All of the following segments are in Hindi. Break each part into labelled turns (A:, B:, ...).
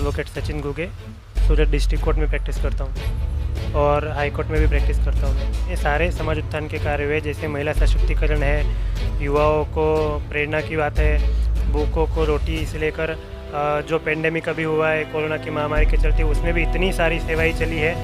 A: एडवोकेट सचिन गुगे सूरत डिस्ट्रिक्ट कोर्ट में प्रैक्टिस करता हूँ और हाई कोर्ट में भी प्रैक्टिस करता हूँ। ये सारे समाज उत्थान के कार्य हुए, जैसे महिला सशक्तिकरण है, युवाओं को प्रेरणा की बात है, भूखों को रोटी से लेकर जो पेंडेमिक अभी हुआ है कोरोना की महामारी के चलते, उसमें भी इतनी सारी सेवाएं चली है।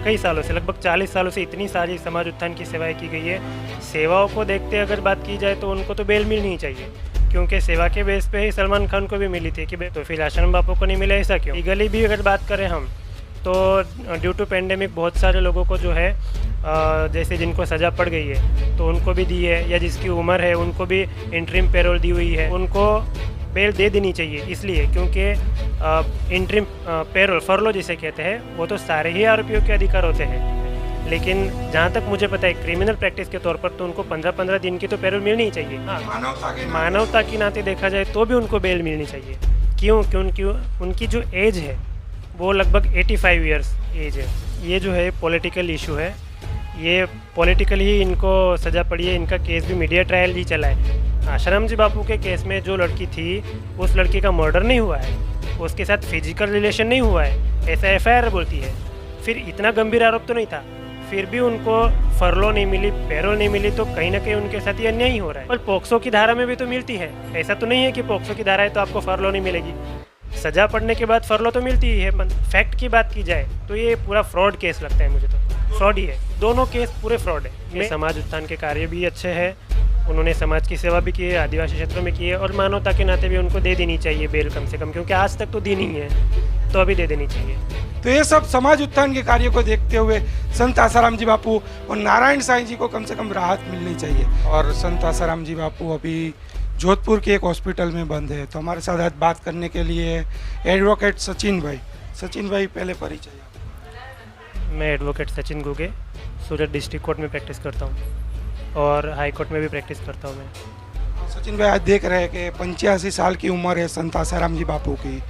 A: कई सालों से, लगभग 40 सालों से इतनी सारी समाज उत्थान की सेवाएं की गई है। सेवाओं को देखते अगर बात की जाए तो उनको तो बेल मिलनी चाहिए, क्योंकि सेवा के बेस पे ही सलमान खान को भी मिली थी कि तो फिर आश्रम बापू को नहीं मिला, ऐसा क्यों? लीगली भी अगर बात करें हम तो ड्यू टू पेंडेमिक बहुत सारे लोगों को जो है जैसे जिनको सज़ा पड़ गई है तो उनको भी दी है, या जिसकी उम्र है उनको भी इंटरिम पैरोल दी हुई है, उनको बेल दे देनी चाहिए। इसलिए क्योंकि इंटरिम पैरोल, फरलो जिसे कहते हैं, वो तो सारे ही आरोपियों के अधिकार होते हैं, लेकिन जहाँ तक मुझे पता है क्रिमिनल प्रैक्टिस के तौर पर तो उनको 15-15 दिन की तो पैरोल मिलनी ही चाहिए। हाँ, मानवता के नाते देखा जाए तो भी उनको बेल मिलनी चाहिए। क्यों? क्योंकि उनकी जो एज है वो लगभग 85 ईयर्स एज है। ये जो है पॉलिटिकल इशू है, ये पॉलिटिकल ही इनको सज़ा पड़ी है। इनका केस भी मीडिया ट्रायल ही चला है। आश्रम जी बापू के केस में जो लड़की थी उस लड़की का मर्डर नहीं हुआ है, उसके साथ फिजिकल रिलेशन नहीं हुआ है, ऐसा FIR बोलती है। फिर इतना गंभीर आरोप तो नहीं था, फिर भी उनको फरलो नहीं मिली, पैरोल नहीं मिली, तो कहीं ना कहीं उनके साथ ये अन्याय ही हो रहा है। और पोक्सो की धारा में भी तो मिलती है, ऐसा तो नहीं है कि पोक्सो की धारा है तो आपको फरलो नहीं मिलेगी। सजा पड़ने के बाद फरलो तो मिलती ही है। फैक्ट की बात की जाए तो ये पूरा फ्रॉड केस लगता है मुझे, तो फ्रॉड ही है, दोनों केस पूरे फ्रॉड है। ये समाज उत्थान के कार्य भी अच्छे हैं, उन्होंने समाज की सेवा भी की है, आदिवासी क्षेत्रों में की है, और मानवता के नाते भी उनको दे देनी चाहिए बेल कम से कम, क्योंकि आज तक तो दी नहीं है, तो अभी दे देनी चाहिए।
B: तो ये सब समाज उत्थान के कार्य को देखते हुए संत आसाराम जी बापू और नारायण साईं जी को कम से कम राहत मिलनी चाहिए। और संत आसाराम जी बापू अभी जोधपुर के एक हॉस्पिटल में बंद है, तो हमारे साथ आज बात करने के लिए एडवोकेट सचिन भाई। सचिन भाई, पहले परिचय।
A: मैं एडवोकेट सचिन गुगे सूरत डिस्ट्रिक्ट कोर्ट में प्रैक्टिस करता हूँ और हाई कोर्ट में भी प्रैक्टिस करता हूँ मैं।
B: सचिन भाई, आज देख रहे हैं कि 85 साल की उम्र है संत आसाराम जी बापू की,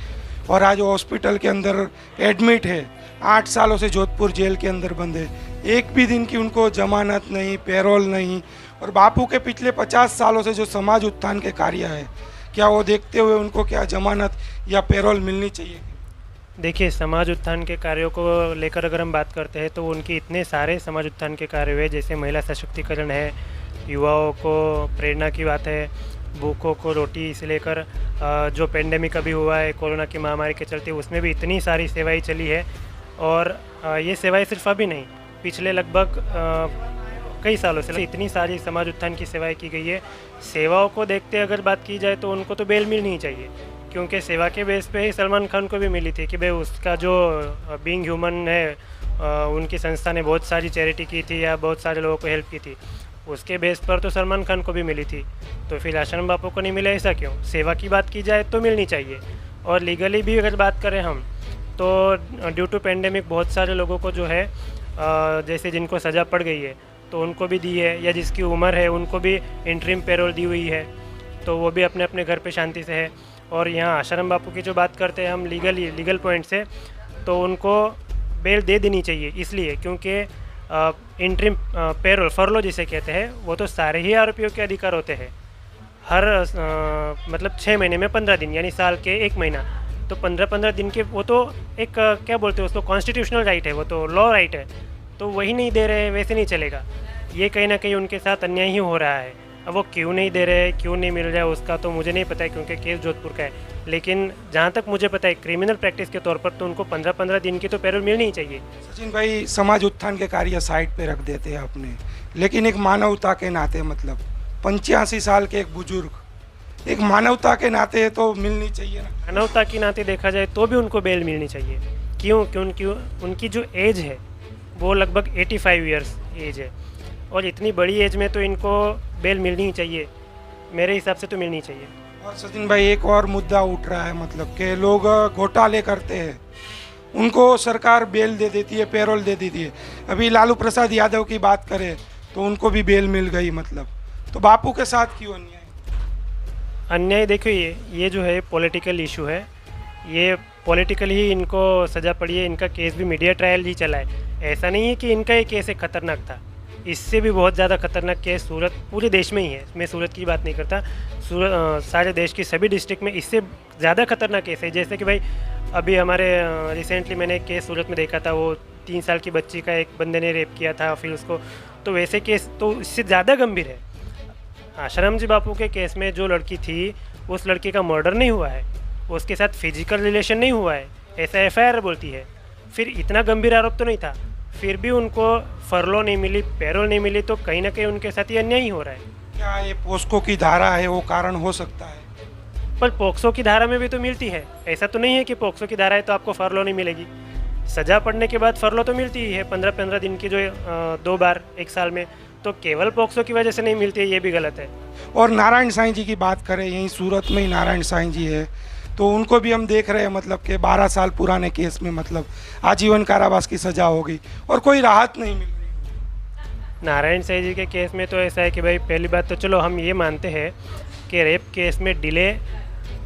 B: और आज वो हॉस्पिटल के अंदर एडमिट है। 8 सालों से जोधपुर जेल के अंदर बंद है, एक भी दिन की उनको जमानत नहीं, पैरोल नहीं। और बापू के पिछले 50 सालों से जो समाज उत्थान के कार्य है, क्या वो देखते हुए उनको क्या जमानत या पैरोल मिलनी चाहिए?
A: देखिए, समाज उत्थान के कार्यों को लेकर अगर हम बात करते हैं तो उनके इतने सारे समाज उत्थान के कार्य हुए, जैसे महिला सशक्तिकरण है, युवाओं को प्रेरणा की बात है, भूखों को रोटी से लेकर जो पेंडेमिक अभी हुआ है कोरोना की महामारी के चलते, उसमें भी इतनी सारी सेवाएं चली है। और ये सेवाएं सिर्फ अभी नहीं, पिछले लगभग कई सालों से इतनी सारी समाज उत्थान की सेवाएं की गई है। सेवाओं को देखते अगर बात की जाए तो उनको तो बेल मिलनी ही चाहिए, क्योंकि सेवा के बेस पे ही सलमान खान को भी मिली थी कि भाई उसका जो बीइंग ह्यूमन है, उनकी संस्था ने बहुत सारी चैरिटी की थी या बहुत सारे लोगों को हेल्प की थी, उसके बेस पर तो सलमान खान को भी मिली थी, तो फिर आश्रम बापू को नहीं मिला, ऐसा क्यों? सेवा की बात की जाए तो मिलनी चाहिए। और लीगली भी अगर बात करें हम तो ड्यू टू पेंडेमिक बहुत सारे लोगों को जो है जैसे जिनको सज़ा पड़ गई है तो उनको भी दी है, या जिसकी उम्र है उनको भी इंटरिम पैरोल दी हुई है, तो वो भी अपने अपने घर पे शांति से है। और यहाँ आश्रम बापू की जो बात करते हैं हम लीगल पॉइंट से, तो उनको बेल दे देनी चाहिए। इसलिए क्योंकि इंटरिम पैरोल, फरलो जिसे कहते हैं, वो तो सारे ही आरोपियों के अधिकार होते हैं। हर मतलब 6 महीने में 15 दिन, यानी साल के 1 महीना, तो 15-15 दिन के, वो तो एक क्या बोलते हैं उसको, कॉन्स्टिट्यूशनल राइट है, वो तो लॉ राइट है, तो वही नहीं दे रहे, वैसे नहीं चलेगा। ये कहीं ना कहीं उनके साथ अन्याय ही हो रहा है। अब वो क्यों नहीं दे रहे, क्यों नहीं मिल रहा है, उसका तो मुझे नहीं पता है, क्योंकि केस जोधपुर का है, लेकिन जहाँ तक मुझे पता है क्रिमिनल प्रैक्टिस के तौर पर तो उनको 15-15 दिन की तो पैरोल मिलनी ही चाहिए।
B: सचिन भाई, समाज उत्थान के कार्य साइड पे रख देते हैं अपने, लेकिन एक मानवता के नाते, मतलब 85 साल के एक बुजुर्ग, एक मानवता के नाते तो मिलनी चाहिए ना।
A: मानवता के नाते देखा जाए तो भी उनको बेल मिलनी चाहिए। क्यों? क्योंकि उनकी जो एज है वो लगभग 85 ईयर्स एज है, और इतनी बड़ी एज में तो इनको बेल मिलनी ही चाहिए, मेरे हिसाब से तो मिलनी चाहिए।
B: और सचिन भाई, एक और मुद्दा उठ रहा है, मतलब कि लोग घोटाले करते हैं, उनको सरकार बेल दे देती है, पैरोल दे देती है। अभी लालू प्रसाद यादव की बात करें तो उनको भी बेल मिल गई, मतलब तो बापू के साथ क्यों अन्याय?
A: अन्याय देखिए, ये जो है पॉलिटिकल इशू है, ये पॉलिटिकल ही इनको सज़ा पड़ी है। इनका केस भी मीडिया ट्रायल ही चला है, ऐसा नहीं है कि इनका ये केस एक खतरनाक था, इससे भी बहुत ज़्यादा खतरनाक केस सूरत, पूरे देश में ही है, मैं सूरत की बात नहीं करता, सारे देश की सभी डिस्ट्रिक्ट में इससे ज़्यादा खतरनाक केस है। जैसे कि भाई अभी हमारे रिसेंटली मैंने एक केस सूरत में देखा था, वो 3 साल की बच्ची का एक बंदे ने रेप किया था, फिर उसको, तो वैसे केस तो इससे ज़्यादा गंभीर है। आश्रम जी बापू के केस में जो लड़की थी, उस लड़की का मर्डर नहीं हुआ है, उसके साथ फिजिकल रिलेशन नहीं हुआ है, ऐसा एफआईआर बोलती है। फिर इतना गंभीर आरोप तो नहीं था, फिर भी उनको फरलो नहीं मिली, पैरोल नहीं मिली, तो कहीं ना कहीं उनके साथ ये अन्याय ही हो रहा है।
B: क्या ये पोस्को की धारा है वो कारण हो सकता है?
A: पर पोक्सो की धारा में भी तो मिलती है, ऐसा तो नहीं है कि पोक्सो की धारा है तो आपको फरलो नहीं मिलेगी। सजा पड़ने के बाद फरलो तो मिलती ही है, 15-15 दिन की, जो 2 बार 1 साल में, तो केवल पोक्सो की वजह से नहीं मिलती है, ये भी गलत है।
B: और नारायण साईं जी की बात करें, यहीं सूरत में ही नारायण साईं जी है, तो उनको भी हम देख रहे हैं मतलब कि 12 साल पुराने केस में मतलब आजीवन कारावास की सज़ा होगी और कोई राहत नहीं मिल रही।
A: नारायण साईं जी के केस में तो ऐसा है कि भाई, पहली बात तो चलो हम ये मानते हैं कि रेप केस में डिले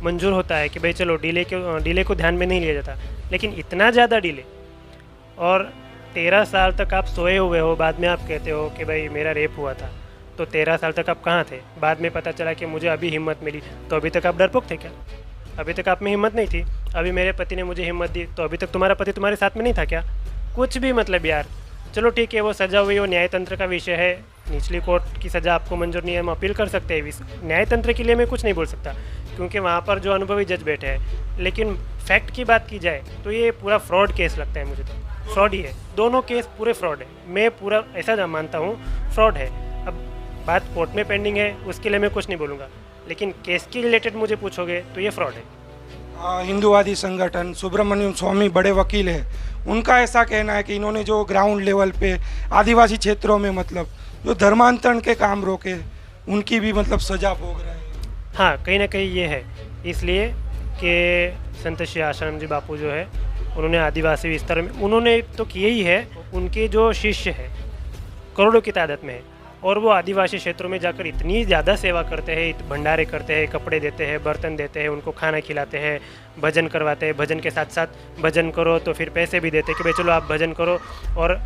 A: मंजूर होता है कि भाई चलो डिले को ध्यान में नहीं लिया जाता, लेकिन इतना ज़्यादा डिले, और 13 साल तक आप सोए हुए हो, बाद में आप कहते हो कि भाई मेरा रेप हुआ था, तो 13 साल तक आप कहाँ थे? बाद में पता चला कि मुझे अभी हिम्मत मिली, तो अभी तक आप डरपोक थे क्या? अभी तक आप में हिम्मत नहीं थी, अभी मेरे पति ने मुझे हिम्मत दी, तो अभी तक तुम्हारा पति तुम्हारे साथ में नहीं था क्या? कुछ भी मतलब यार। चलो ठीक है, वो सज़ा हुई, वो न्यायतंत्र का विषय है, निचली कोर्ट की सज़ा आपको मंजूर नहीं है, हम अपील कर सकते हैं। न्यायतंत्र के लिए मैं कुछ नहीं बोल सकता, क्योंकि वहाँ पर जो अनुभवी जज बैठे हैं, लेकिन फैक्ट की बात की जाए तो ये पूरा फ्रॉड केस लगता है मुझे, तो फ्रॉड ही है, दोनों केस पूरे फ्रॉड है, मैं पूरा ऐसा मानता हूँ फ्रॉड है। अब बात कोर्ट में पेंडिंग है, उसके लिए मैं कुछ नहीं बोलूँगा, लेकिन केस की रिलेटेड मुझे पूछोगे तो ये फ्रॉड है।
B: हिंदूवादी संगठन सुब्रमण्यम स्वामी बड़े वकील है, उनका ऐसा कहना है कि इन्होंने जो ग्राउंड लेवल पे आदिवासी क्षेत्रों में मतलब जो धर्मांतरण के काम रोके, उनकी भी मतलब सजा भोग रहे हैं।
A: हाँ, कहीं ना कहीं ये है, इसलिए कि संत श्री आश्रम जी बापू जो है, उन्होंने आदिवासी विस्तार में उन्होंने तो किए ही है, उनके जो शिष्य है करोड़ों की तादाद में है, और वो आदिवासी क्षेत्रों में जाकर इतनी ज़्यादा सेवा करते हैं, भंडारे करते हैं, कपड़े देते हैं, बर्तन देते हैं, उनको खाना खिलाते हैं, भजन करवाते हैं, भजन के साथ साथ भजन करो तो फिर पैसे भी देते हैं कि भाई चलो आप भजन करो, और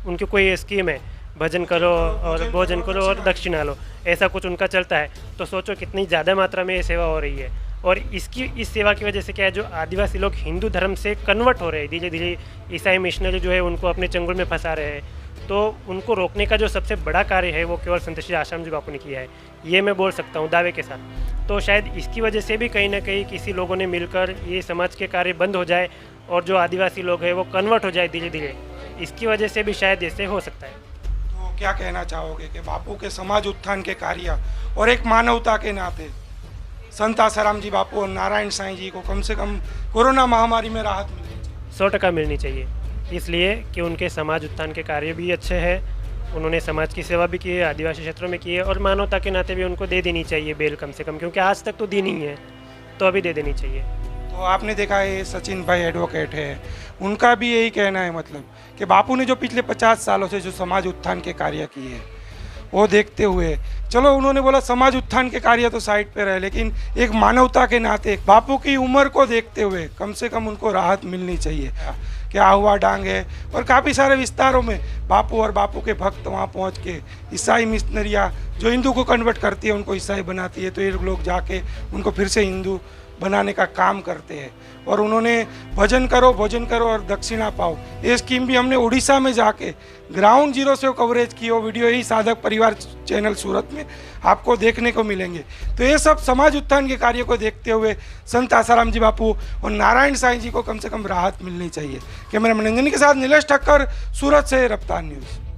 A: उनकी कोई स्कीम है, भजन करो और भोजन करो और दक्षिणा लो, ऐसा कुछ उनका चलता है। तो सोचो कितनी ज़्यादा मात्रा में ये सेवा हो रही है, और इस सेवा की वजह से क्या है, जो आदिवासी लोग हिंदू धर्म से कन्वर्ट हो रहे हैं धीरे धीरे, ईसाई मिशनरी जो है उनको अपने चंगुल में फंसा रहे हैं, तो उनको रोकने का जो सबसे बड़ा कार्य है वो केवल संत श्री आश्रम जी बापू ने किया है, ये मैं बोल सकता हूँ दावे के साथ। तो शायद इसकी वजह से भी कहीं ना कहीं किसी लोगों ने मिलकर ये समाज के कार्य बंद हो जाए, और जो आदिवासी लोग हैं वो कन्वर्ट हो जाए धीरे धीरे, इसकी वजह से भी शायद ऐसे हो सकता है।
B: तो क्या कहना चाहोगे कि बापू के समाज उत्थान के कार्य और एक मानवता के नाते संत आसाराम जी बापू और नारायण साईं जी को कम से कम कोरोना महामारी में राहत मिलनी चाहिए?
A: 100% मिलनी चाहिए, इसलिए कि उनके समाज उत्थान के कार्य भी अच्छे हैं, उन्होंने समाज की सेवा भी की है, आदिवासी क्षेत्रों में की है, और मानवता के नाते भी उनको दे देनी चाहिए बेल कम से कम, क्योंकि आज तक तो दी नहीं है, तो अभी दे देनी चाहिए।
B: तो आपने देखा है सचिन भाई एडवोकेट है, उनका भी यही कहना है मतलब कि बापू ने जो पिछले 50 सालों से जो समाज उत्थान के कार्य किए वो देखते हुए, चलो उन्होंने बोला समाज उत्थान के कार्य तो साइड पे रहे, लेकिन एक मानवता के नाते बापू की उम्र को देखते हुए कम से कम उनको राहत मिलनी चाहिए। क्या हुआ डांग है, और काफ़ी सारे विस्तारों में बापू और बापू के भक्त वहाँ पहुँच के ईसाई मिशनरियाँ जो हिंदू को कन्वर्ट करती है उनको ईसाई बनाती है, तो ये लोग जाके उनको फिर से हिंदू बनाने का काम करते हैं, और उन्होंने भजन करो, भोजन करो और दक्षिणा पाओ, ये स्कीम भी हमने उड़ीसा में जाके ग्राउंड जीरो से कवरेज की, वो वीडियो यही साधक परिवार चैनल सूरत में आपको देखने को मिलेंगे। तो ये सब समाज उत्थान के कार्य को देखते हुए संत आसाराम जी बापू और नारायण साईं जी को कम से कम राहत मिलनी चाहिए। कैमरा मैन नंदिनी के साथ नीलेश ठक्कर, सूरत से रफ्तार न्यूज़।